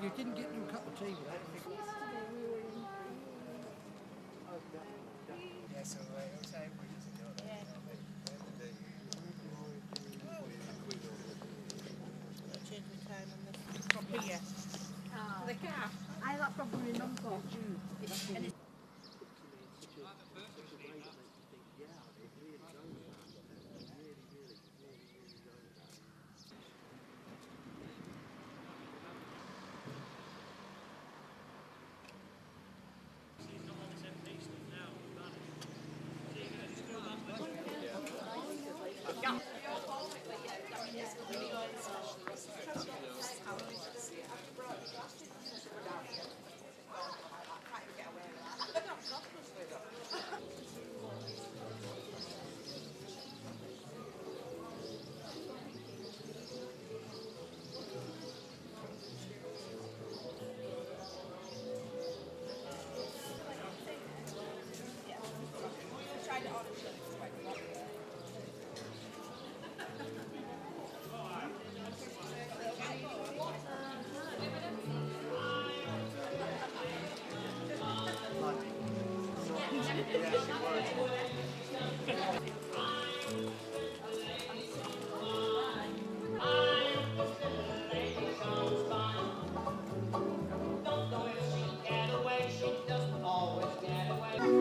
you didn't get no cup of tea with that. Yeah, so it was everybody's in Europe. Change my time on this from here. Oh. The car. I like probably number.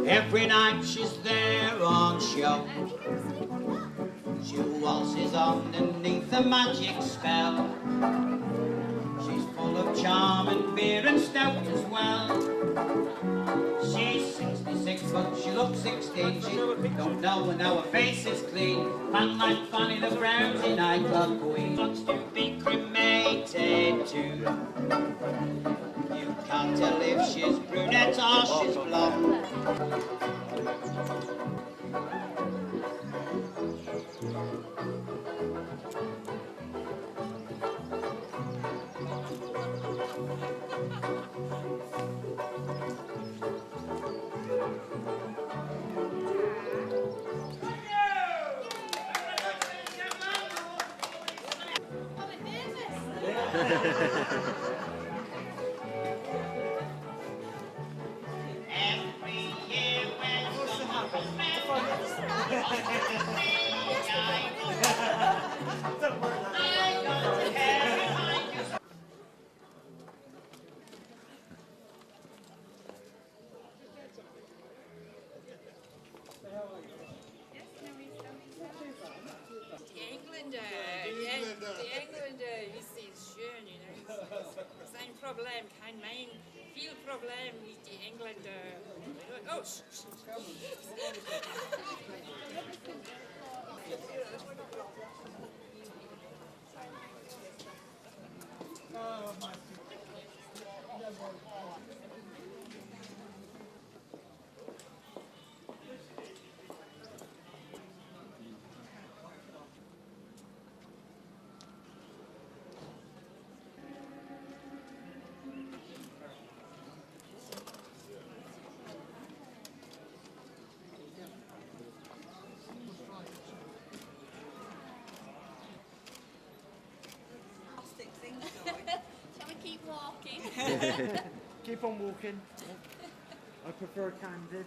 Every night she's there on show. She waltzes underneath the magic spell. She's full of charm and beer and stout as well. She's 66 but she looks 16. She don't know when her face is clean. Man like Fanny the Brownsy nightclub queen wants to be cremated too. You can't tell if she's brunette or she's blonde. Problem, kein Main, viel Problem mit die Engländer. Oh, Shall we keep walking? Keep on walking. I prefer candid.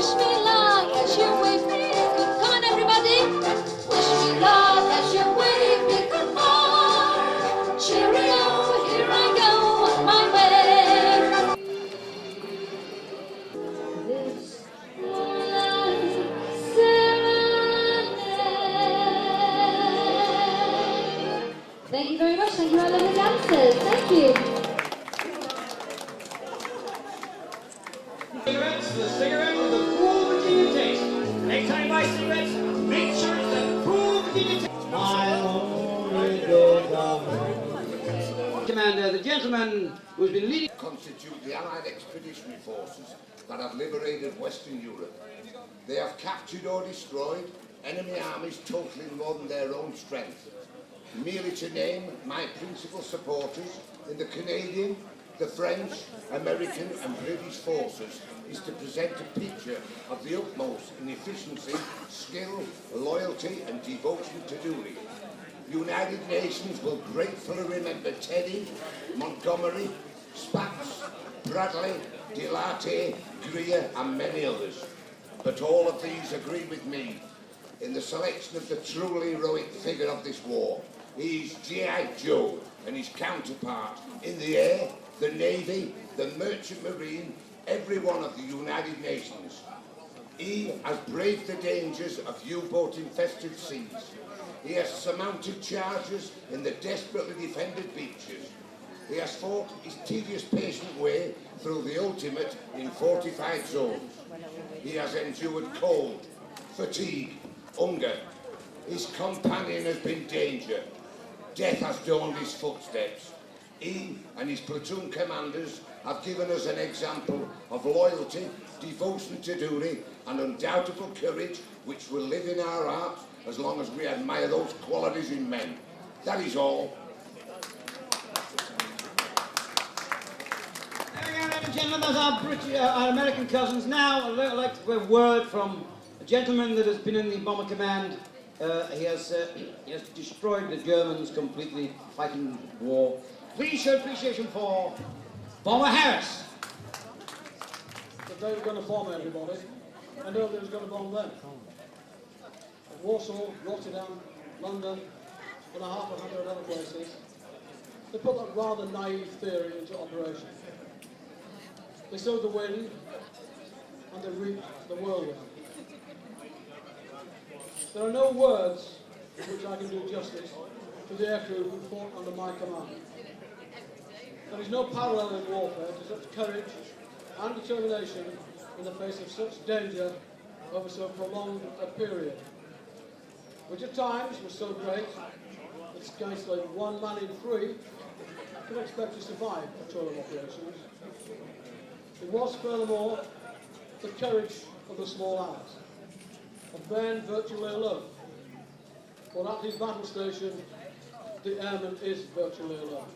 Wish me luck as you wave me good. Come on, everybody. Wish me luck as you wave me goodbye. Cheerio, here I go on my way. This moonlight serenade. Thank you very much. Thank you, our lovely dancers. Thank you. Cigarettes, the cigarette with a cool Virginia taste. Next time you buy cigarettes, make sure it's a cool Virginia taste. My only Commander, the gentleman who's been leading... constitute the Allied expeditionary forces that have liberated Western Europe. They have captured or destroyed enemy armies totaling more than their own strength. Merely to name my principal supporters in the Canadian, the French, American and British forces is to present a picture of the utmost in efficiency, skill, loyalty and devotion to duty. The United Nations will gratefully remember Teddy, Montgomery, Spax, Bradley, Delarte, Greer and many others. But all of these agree with me in the selection of the truly heroic figure of this war. He is G.I. Joe and his counterpart in the air, the Navy, the Merchant Marine, every one of the United Nations. He has braved the dangers of U-boat infested seas. He has surmounted charges in the desperately defended beaches. He has fought his tedious, patient way through the ultimate in fortified zones. He has endured cold, fatigue, hunger. His companion has been danger. Death has dawned his footsteps. He and his platoon commanders have given us an example of loyalty, devotion to duty and undoubtable courage which will live in our hearts as long as we admire those qualities in men. That is all. There we go, ladies and gentlemen, that's our American cousins. Now, I'd like to have a word from a gentleman that has been in the Bomber Command. He has destroyed the Germans completely, fighting war. Please show appreciation for Bomber Harris. That they were going to bomb everybody. I know they was going to bomb them. Warsaw, Rotterdam, London, and a half a hundred other places. They put that rather naive theory into operation. They sowed the wind and they reaped the whirlwind. There are no words in which I can do justice to the aircrew who fought under my command. There is no parallel in warfare to such courage and determination in the face of such danger over so prolonged a period, which at times was so great that scarcely one man in three could expect to survive patrol operations. It was furthermore the courage of the small hours, of men virtually alone, for at his battle station the airman is virtually alone.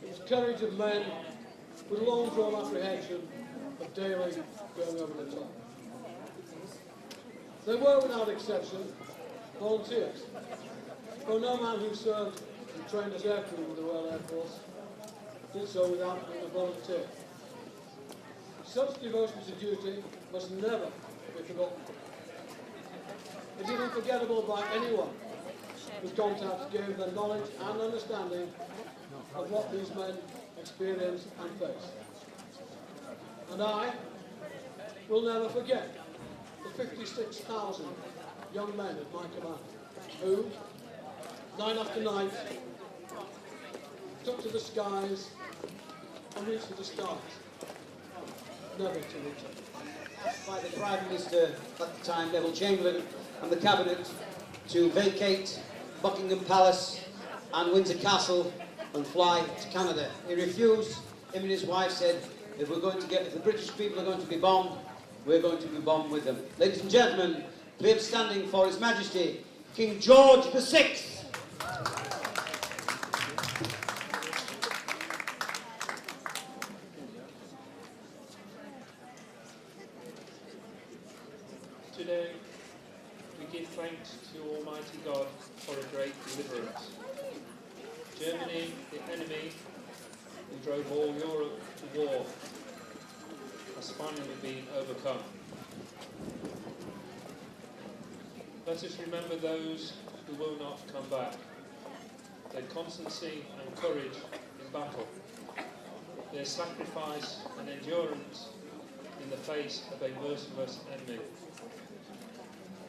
It was courage of men with long-drawn apprehension of daily going over the top. They were, without exception, volunteers, for no man who served and trained as aircrew with the Royal Air Force did so without being a volunteer. Such devotion to duty must never be forgotten. It is unforgettable by anyone whose contacts gave them knowledge and understanding of what these men experienced and faced. And I will never forget the 56,000 young men at my command who, night after night, took to the skies and reached for the stars, never to reach it. By the Prime Minister at the time, Neville Chamberlain, and the Cabinet to vacate Buckingham Palace and Windsor Castle and fly to Canada. He refused. Him and his wife said, if the British people are going to be bombed, we're going to be bombed with them. Ladies and gentlemen, please standing for His Majesty, King George VI. Today, we give thanks to Almighty God for a great deliverance. Germany, the enemy, who drove all Europe to war, has has finally been overcome. Let us remember those who will not come back, their constancy and courage in battle, their sacrifice and endurance in the face of a merciless enemy.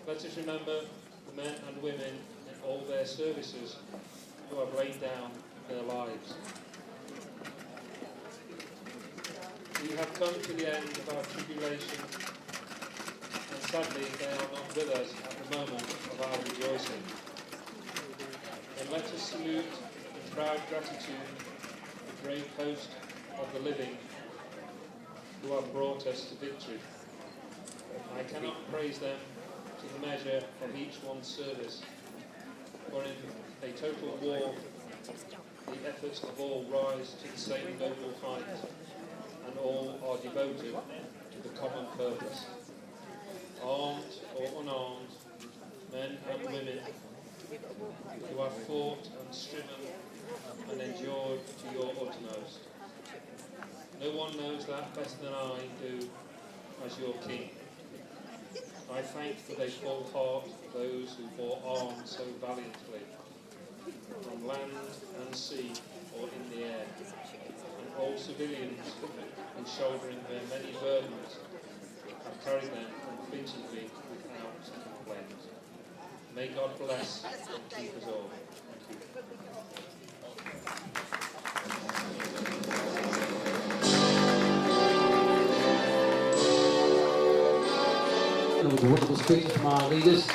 Let us remember the men and women in all their services who have laid down their lives. We have come to the end of our tribulation, and sadly they are not with us at the moment of our rejoicing. And let us salute in proud gratitude the brave host of the living who have brought us to victory. I cannot praise them to the measure of each one's service, for in a total war the efforts of all rise to the same noble height, and all are devoted to the common purpose. Armed or unarmed, men and women who have fought and striven and endured to your utmost. No one knows that better than I do as your King. I thank with a full heart those who bore arms so valiantly, on land and sea or in the air, and all civilians who, shouldering their many burdens, have carried them unflinchingly without complaint. May God bless and keep us all. That was a wonderful speech from our leaders.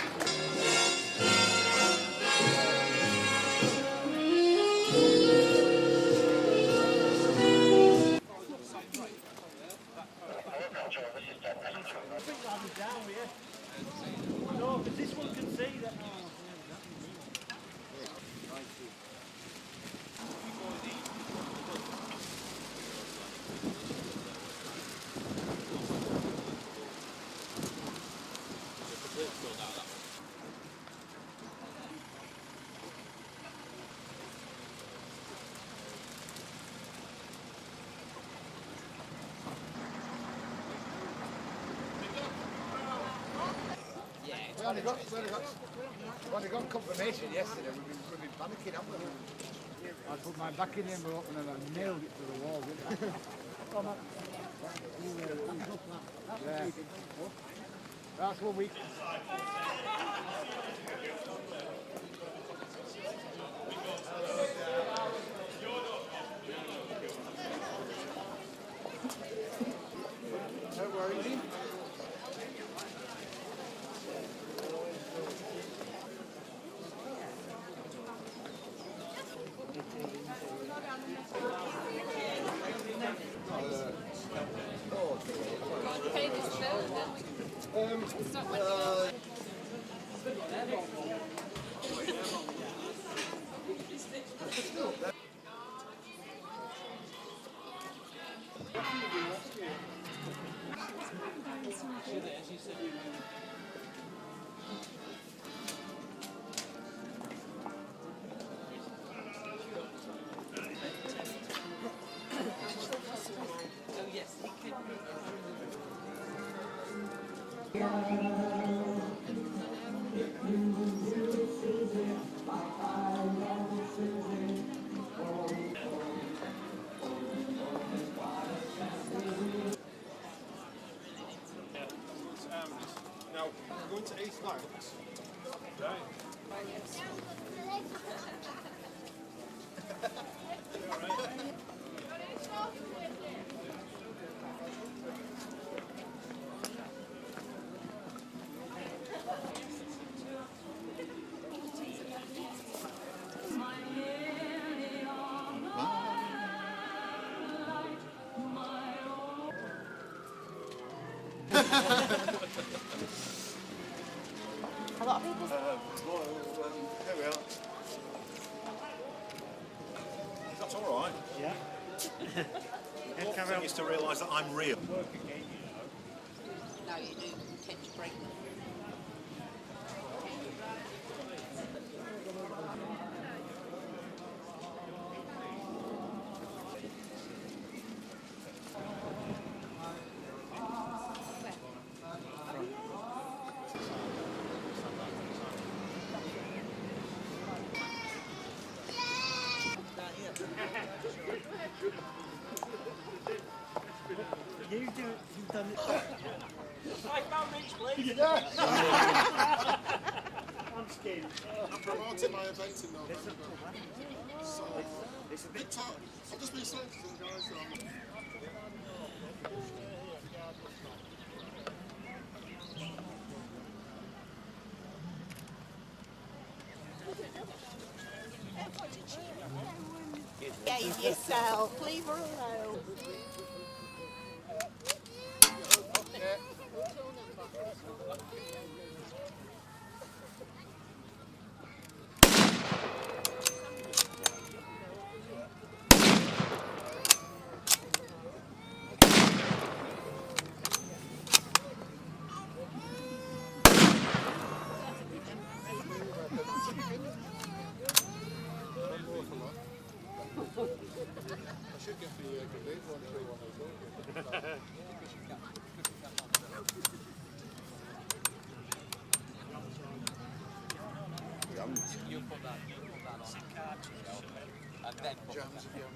No, but this one can see that. We only got confirmation yesterday. We've been panicking, haven't we? I put my backing envelope and then I nailed it to the wall, didn't I? Yeah. That's 1 week. No worries. Now, we're going to East Lancs. Right. A lot of people. There we are. That's all right. Yeah. The important thing is to realise that I'm real. No, you do tend to break them. you've done it. I found Rich, please. I'm scared. I'm promoting my event in November. So, it's a bit tough. I'll just be saying to some guys that I'm... Behave yourself, leave her alone. I should get the grenade one through when I go. You put that on. And then put Jams again.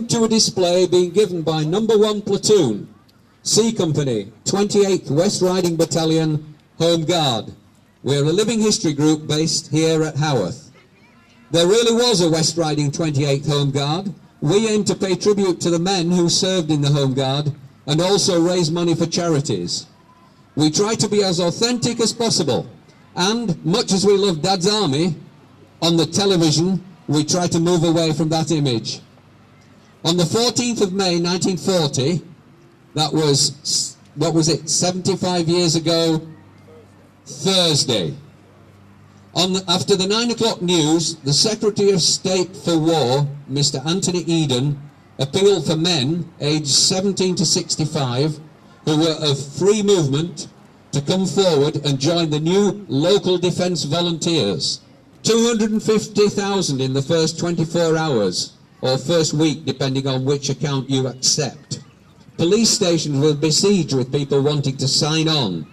To a display being given by Number 1 Platoon, C Company, 28th West Riding Battalion, Home Guard. We're a living history group based here at Haworth. There really was a West Riding 28th Home Guard. We aim to pay tribute to the men who served in the Home Guard and also raise money for charities. We try to be as authentic as possible, and much as we love Dad's Army, on the television we try to move away from that image. On the 14th of May 1940, that was, what was it, 75 years ago, Thursday. After the 9 o'clock news, the Secretary of State for War, Mr. Anthony Eden, appealed for men aged 17 to 65 who were of free movement to come forward and join the new local defence volunteers. 250,000 in the first 24 hours, or first week, depending on which account you accept. Police stations were besieged with people wanting to sign on.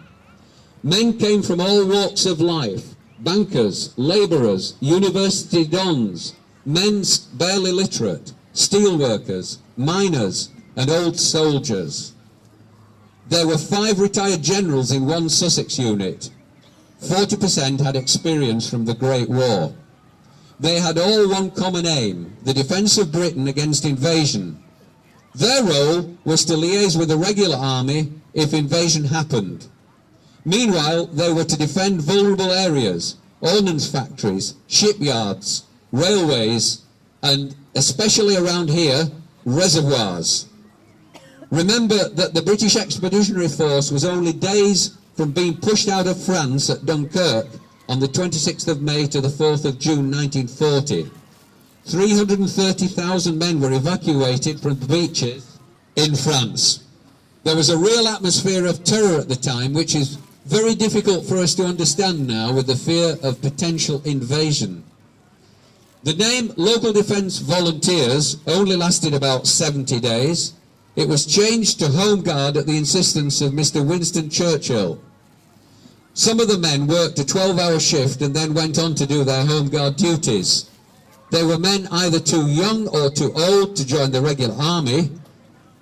Men came from all walks of life: bankers, labourers, university dons, men barely literate, steelworkers, miners, and old soldiers. There were 5 retired generals in one Sussex unit. 40% had experience from the Great War. They had all one common aim: the defence of Britain against invasion. Their role was to liaise with the regular army if invasion happened. Meanwhile, they were to defend vulnerable areas, ordnance factories, shipyards, railways, and especially around here, reservoirs. Remember that the British Expeditionary Force was only days from being pushed out of France at Dunkirk on the 26th of May to the 4th of June 1940. 330,000 men were evacuated from the beaches in France. There was a real atmosphere of terror at the time, which is very difficult for us to understand now with the fear of potential invasion. The name Local Defence Volunteers only lasted about 70 days. It was changed to Home Guard at the insistence of Mr. Winston Churchill. Some of the men worked a 12-hour shift and then went on to do their Home Guard duties. They were men either too young or too old to join the regular army,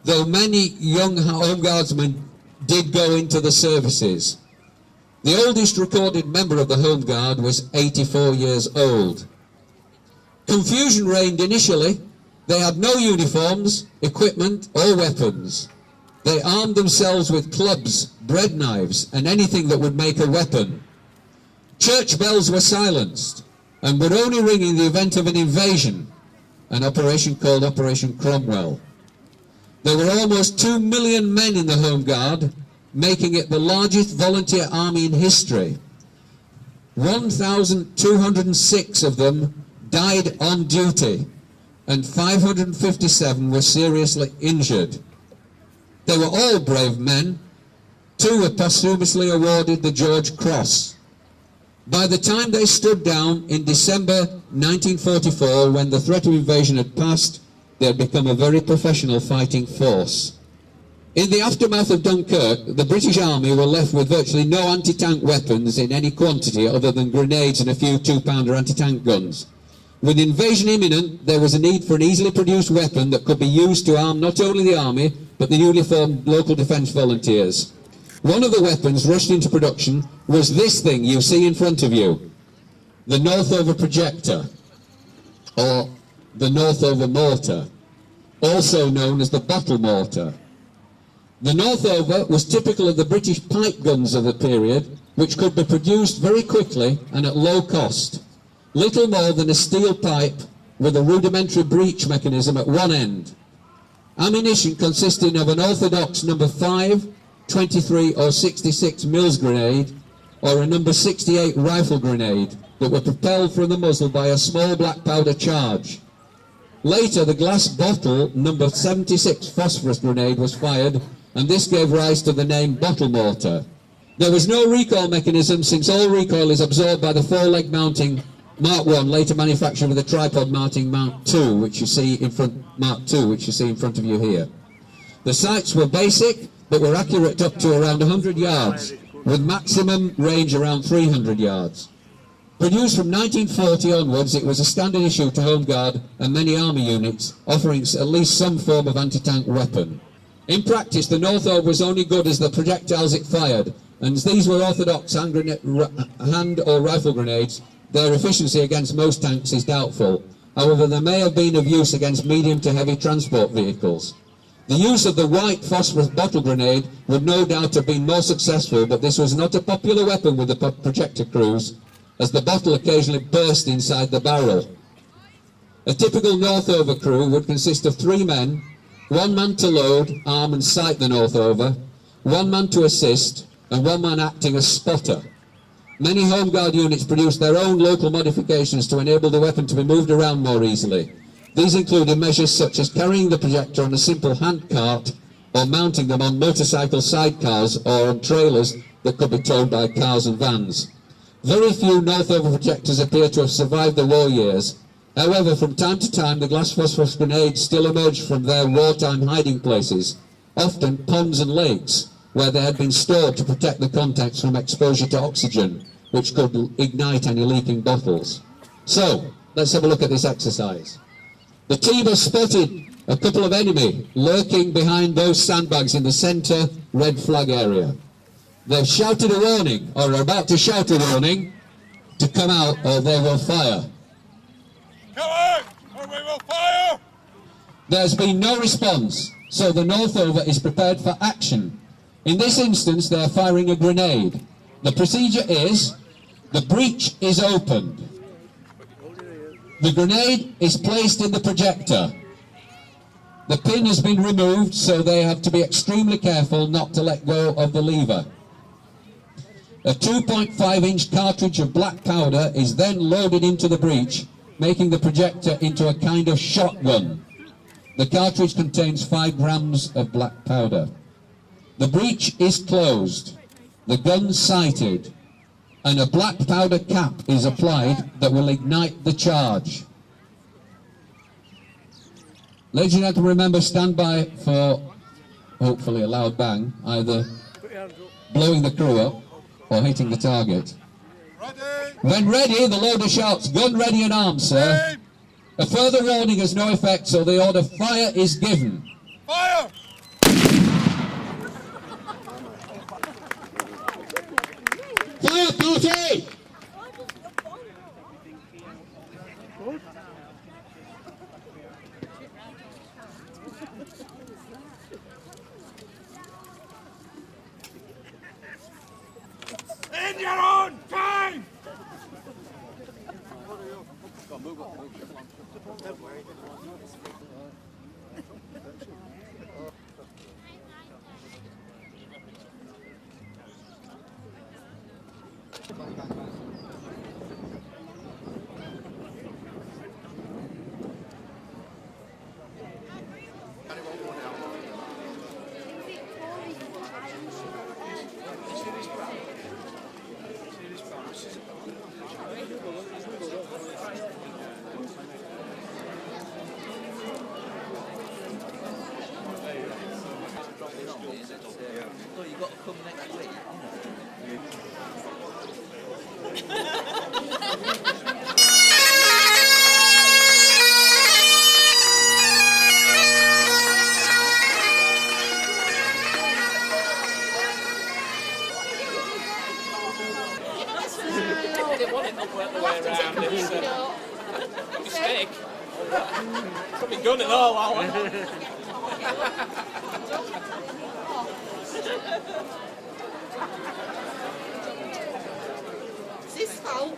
though many young Home Guardsmen did go into the services. The oldest recorded member of the Home Guard was 84 years old. Confusion reigned initially. They had no uniforms, equipment, or weapons. They armed themselves with clubs, bread knives, and anything that would make a weapon. Church bells were silenced and would only ring in the event of an invasion, an operation called Operation Cromwell. There were almost 2 million men in the Home Guard, making it the largest volunteer army in history. 1,206 of them died on duty, and 557 were seriously injured. They were all brave men. 2 were posthumously awarded the George Cross. By the time they stood down in December 1944, when the threat of invasion had passed, they had become a very professional fighting force. In the aftermath of Dunkirk, the British Army were left with virtually no anti-tank weapons in any quantity other than grenades and a few 2-pounder anti-tank guns. With invasion imminent, there was a need for an easily produced weapon that could be used to arm not only the army, but the newly formed local defence volunteers. One of the weapons rushed into production was this thing you see in front of you, the Northover projector, or the Northover mortar, also known as the bottle mortar. The Northover was typical of the British pipe guns of the period, which could be produced very quickly and at low cost. Little more than a steel pipe with a rudimentary breech mechanism at one end. Ammunition consisting of an orthodox number 5, 23 or 66 Mills grenade or a number 68 rifle grenade that were propelled from the muzzle by a small black powder charge. Later the glass bottle number 76 phosphorus grenade was fired, and this gave rise to the name bottle mortar. There was no recoil mechanism, since all recoil is absorbed by the four-leg mounting Mark 1, later manufactured with a tripod mounting Mark 2, which you see in front of you here. The sights were basic, but were accurate up to around 100 yards, with maximum range around 300 yards. Produced from 1940 onwards, it was a standard issue to Home Guard and many army units, offering at least some form of anti-tank weapon. In practice, the Northover was only good as the projectiles it fired, and as these were orthodox hand or rifle grenades, their efficiency against most tanks is doubtful. However, they may have been of use against medium to heavy transport vehicles. The use of the white phosphorus bottle grenade would no doubt have been more successful, but this was not a popular weapon with the projector crews, as the bottle occasionally burst inside the barrel. A typical Northover crew would consist of 3 men, 1 man to load, arm and sight the Northover, 1 man to assist, and 1 man acting as spotter. Many Home Guard units produced their own local modifications to enable the weapon to be moved around more easily. These included measures such as carrying the projector on a simple hand cart or mounting them on motorcycle sidecars or on trailers that could be towed by cars and vans. Very few Northover projectors appear to have survived the war years. However, from time to time the glass phosphorus grenades still emerged from their wartime hiding places, often ponds and lakes, where they had been stored to protect the contents from exposure to oxygen, which could ignite any leaking bottles. So, let's have a look at this exercise. The team has spotted a couple of enemy lurking behind those sandbags in the centre red flag area. They've shouted a warning, or are about to shout a warning, to come out or they will fire. Come out, or we will fire! There's been no response, so the Northover is prepared for action. In this instance, they are firing a grenade. The procedure is, the breech is opened. The grenade is placed in the projector. The pin has been removed, so they have to be extremely careful not to let go of the lever. A 2.5-inch cartridge of black powder is then loaded into the breech, making the projector into a kind of shotgun. The cartridge contains 5 grams of black powder. The breech is closed, the gun sighted, and a black powder cap is applied that will ignite the charge. Ladies and gentlemen, remember, stand by for hopefully a loud bang, either blowing the crew up or hitting the target. Ready? When ready, the loader shouts, "Gun ready and armed, sir." Aim. A further warning has no effect, so the order "Fire" is given. Fire! Fire party! In your own time! way around. It's a mistake. Got me gun and all, Alan. Is this fault?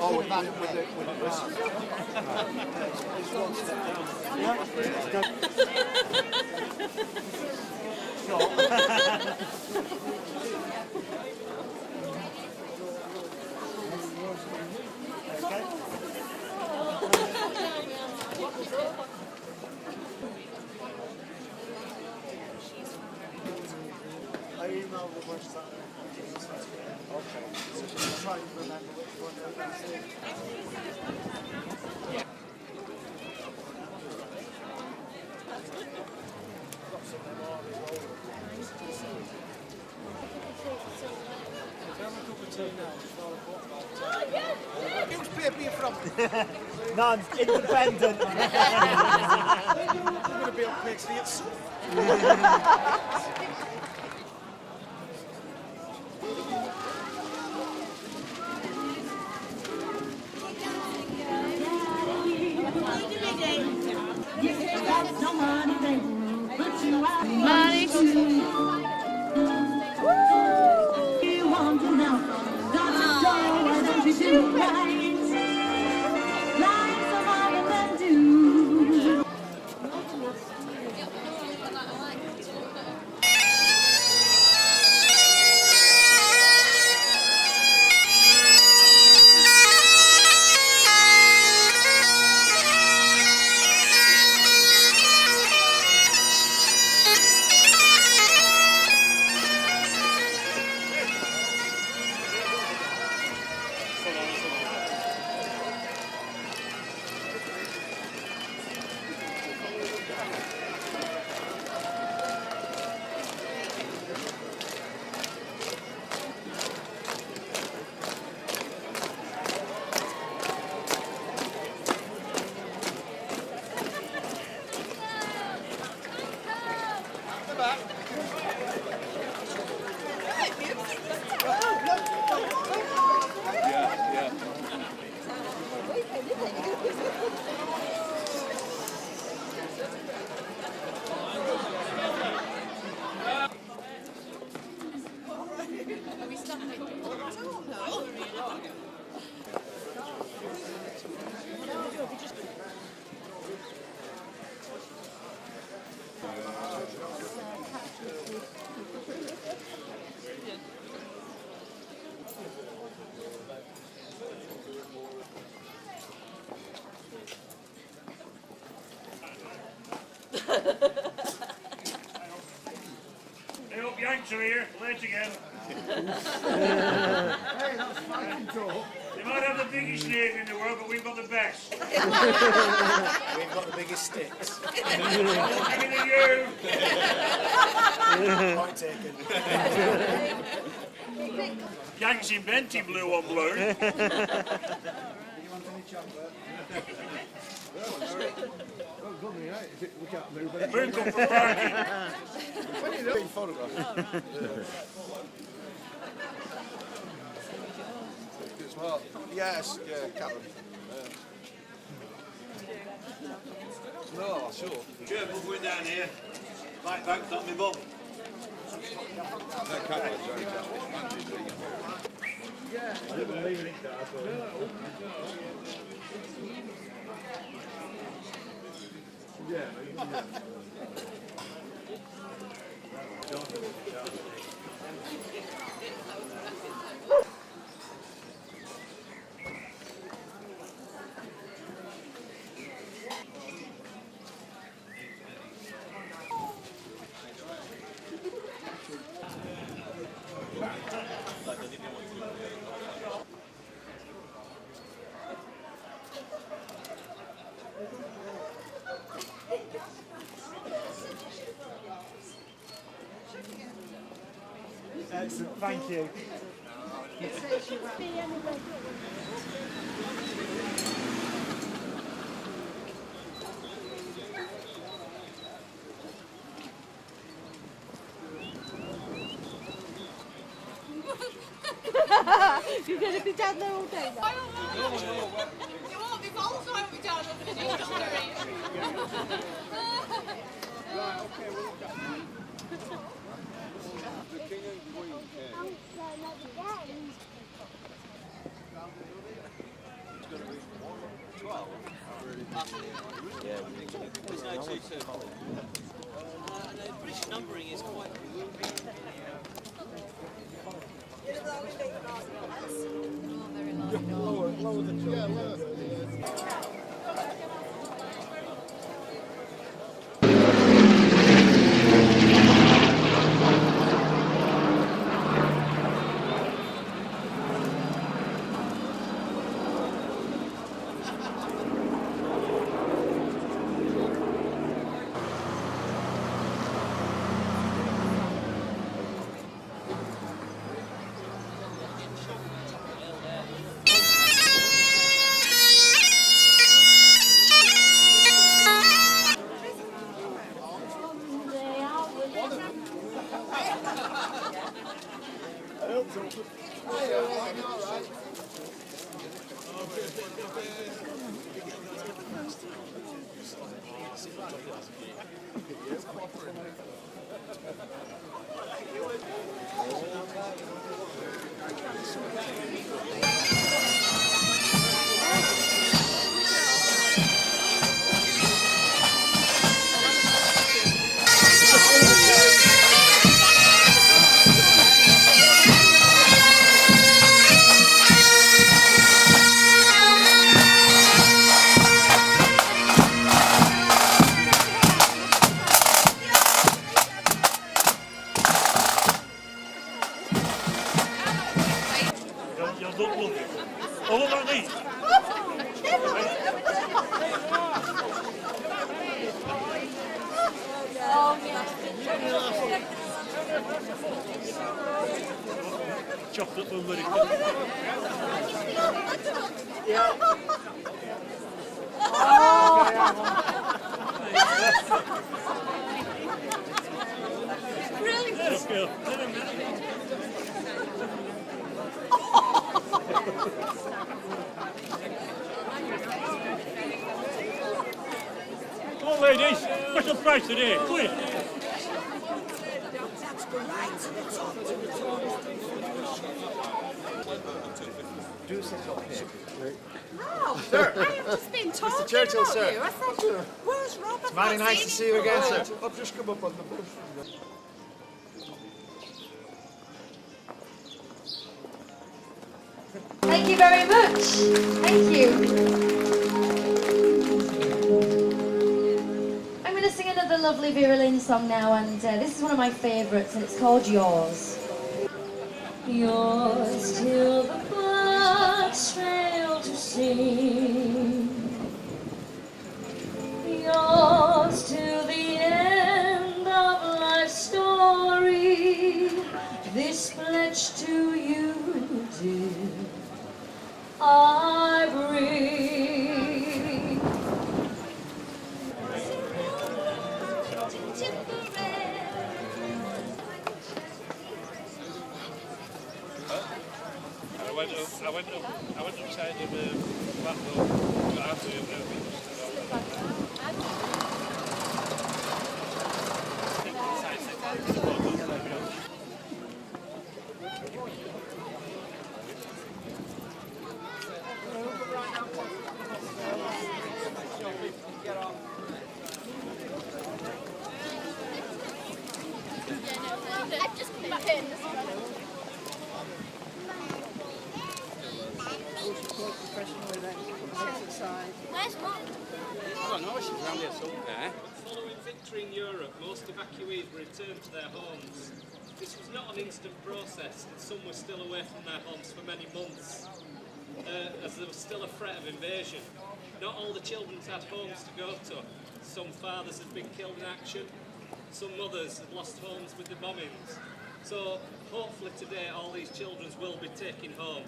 Oh, with that, with the I emailed the West Yorkshire. Okay. So just try and remember which one that is. Got something more as well. Have a cup of tea now. Whose paper are you from? None. Independent. I'm going to be up next to you. Money too. You want to know? Got to go, why don't you do right? Life's so harder than do. Hey, up Yanks are here. Late again. Hey, that's fucking talk. They might have the biggest name in the world, but we've got the best. We've got the biggest sticks. Bigger than you. Point taken. Yanks invented blue on blue. Do you want any chocolate? Oh, good, right? Is it, we can't move it. Moon come from parking. When are you being photographed? Well, yes, yeah, Captain. No, sure. Careful going down here. Like bank's not my bum. Yeah. I didn't believe it, that. Yeah. Excellent, thank you. You're going to be down there all day then? You won't be bold, so I won't be down over the news, don't worry. Right, okay, we'll look at the king and queen cake. There's no 2-2. The British numbering is quite Lower the tree. Yeah, lower. Chocolate bunbury. Come on, ladies. Special price today. Quick. Do sit up here. Oh, Sir. I have just been talking Churchill, about sir. you. I said, where's Rob? It's very nice to see you again, sir. I've just come up on the bus. Thank you very much. Thank you. I'm going to sing another lovely Vera Lynn song now, and this is one of my favourites, and it's called Yours. Yours till the birds fail to sing. Yours till the end of life's story. This pledge to you, dear, I bring. I went outside of the back door, got out of it. I've just come back in. Where's Mum? I don't know, she's around here somewhere. Following victory in Europe, most evacuees returned to their homes. This was not an instant process, and some were still away from their homes for many months, as there was still a threat of invasion. Not all the children had homes to go to. Some fathers had been killed in action, some mothers had lost homes with the bombings. So hopefully today all these children will be taken home.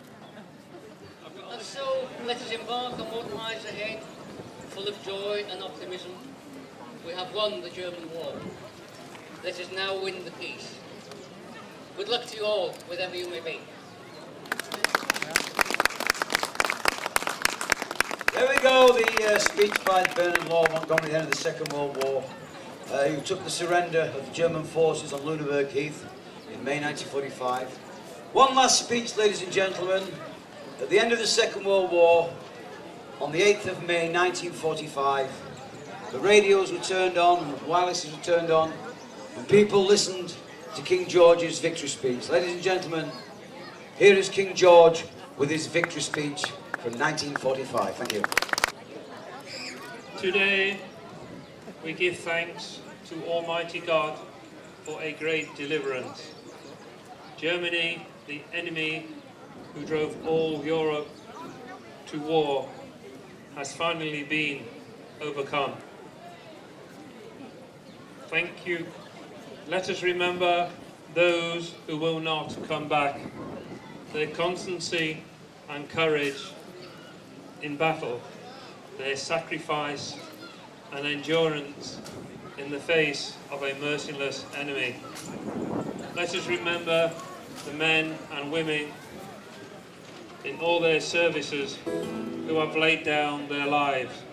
And so let us embark on what lies ahead, full of joy and optimism. We have won the German war. Let us now win the peace. Good luck to you all, wherever you may be. There we go, the speech by Bernard Law Montgomery at the end of the Second World War, who took the surrender of the German forces on Lunenburg Heath in May 1945. One last speech, ladies and gentlemen. At the end of the Second World War, on the 8th of May 1945, the radios were turned on, and the wirelesses were turned on, and people listened to King George's victory speech. Ladies and gentlemen, here is King George with his victory speech from 1945. Thank you. Today, we give thanks to Almighty God for a great deliverance. Germany, the enemy who drove all Europe to war, has finally been overcome. Thank you. Let us remember those who will not come back, their constancy and courage in battle, their sacrifice and endurance in the face of a merciless enemy. Let us remember the men and women in all their services who have laid down their lives.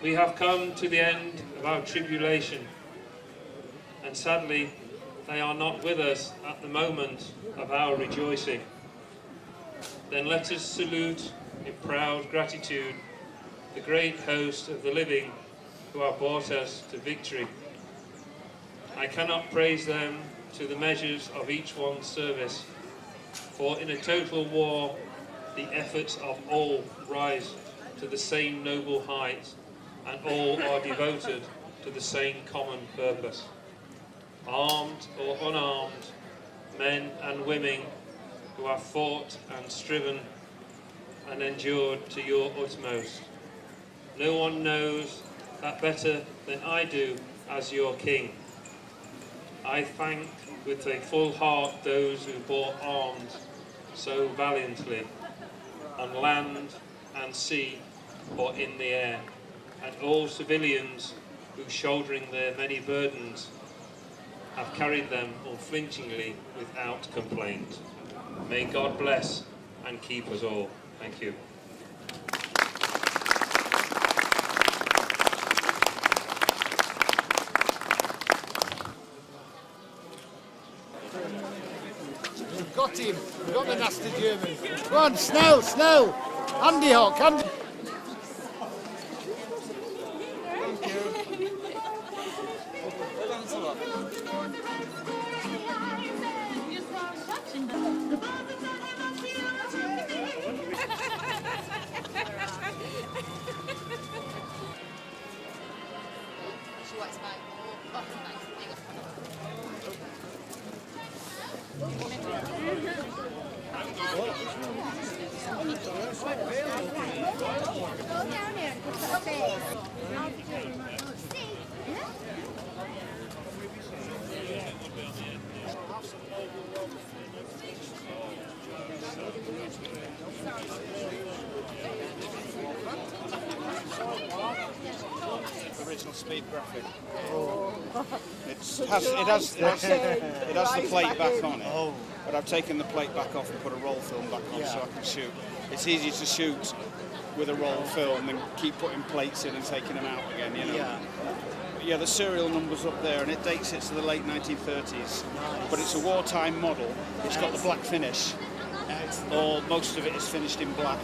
We have come to the end of our tribulation, and sadly they are not with us at the moment of our rejoicing. Then let us salute in proud gratitude the great host of the living who have brought us to victory. I cannot praise them to the measures of each one's service, for in a total war the efforts of all rise to the same noble height, and all are devoted to the same common purpose. Armed or unarmed, men and women who have fought and striven and endured to your utmost. No one knows that better than I do as your King. I thank with a full heart those who bore arms so valiantly on land and sea or in the air, and all civilians who, shouldering their many burdens, have carried them unflinchingly without complaint. May God bless and keep us all. Thank you. We've got him. We've got the nasty German. Go on, Snell, Snell. Andy Hawk, Andy. Original speed graphic. It has the plate back on it, but I've taken the plate back off and put a roll film back on so I can shoot. It's easy to shoot with a roll film and keep putting plates in and taking them out again, you know. Yeah, the serial number's up there and it dates it to the late 1930s. But it's a wartime model. It's got the black finish. Most of it is finished in black,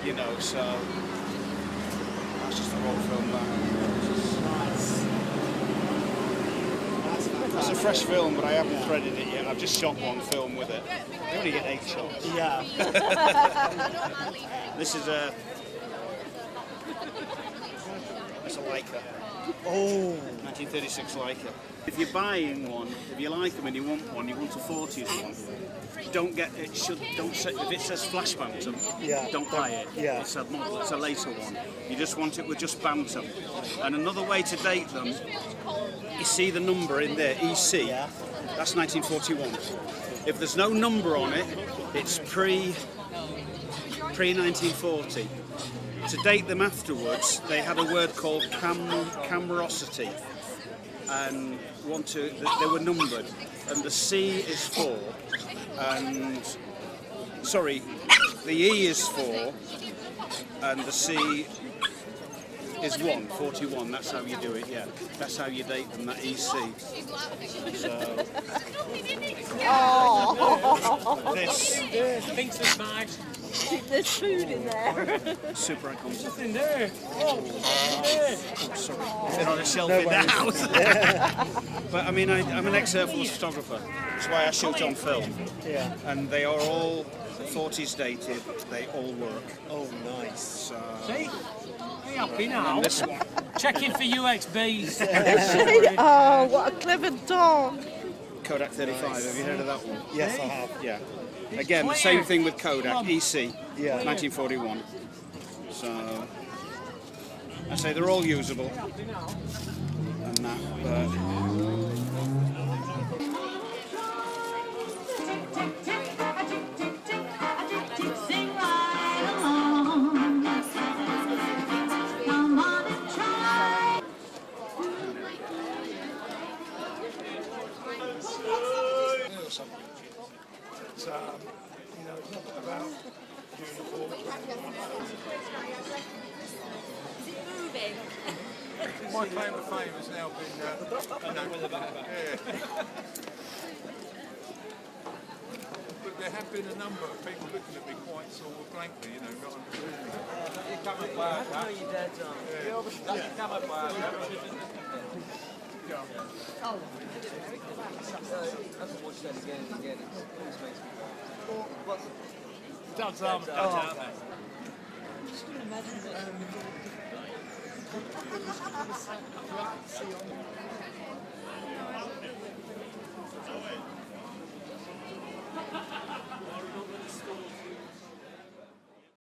you know, so that's just a roll film back. It's a fresh film, but I haven't threaded it yet. I've just shot one film with it. You only get 8 shots. Yeah. This is a Leica. Oh. 1936 Leica. If you're buying one, if you like them and you want a 40s one, don't get it. If it says flash bantam, don't buy it. Yeah. It's a model. It's a later one. You just want it with just bantam. And another way to date them, you see the number in there, EC. That's 1941. If there's no number on it, it's pre-1940. To date them afterwards, they had a word called camerosity, and they were numbered, and the C is 4, and sorry, the E is 4, and the C is 1, 41. That's how you do it. Yeah, that's how you date them. That EC. So this thinks there's bags. There's food in there. super icons. Nothing there. Oh, sorry. They're on a shelf in the house. But I mean, I'm an ex-surplus photographer. That's why I shoot on film. Yeah. And they are all 40s dated. They all work. Oh, nice. See? Are you happy now? And this one. Checking for UXBs. Oh, what a clever dog. Kodak 35. Have you heard of that one? Yes, I have. Yeah. Again, the same thing with Kodak, EC, Yeah. 1941. So, I say they're all usable. And that, but... It's not about uniform. My claim to fame has now been but there have been a number of people looking at me quite sort of blankly, you know, not understanding. You come up by that. No, you're dead, John. You come up by that. Oh. That's what said again and again. It always makes me go. Don't tell me. Don't tell me.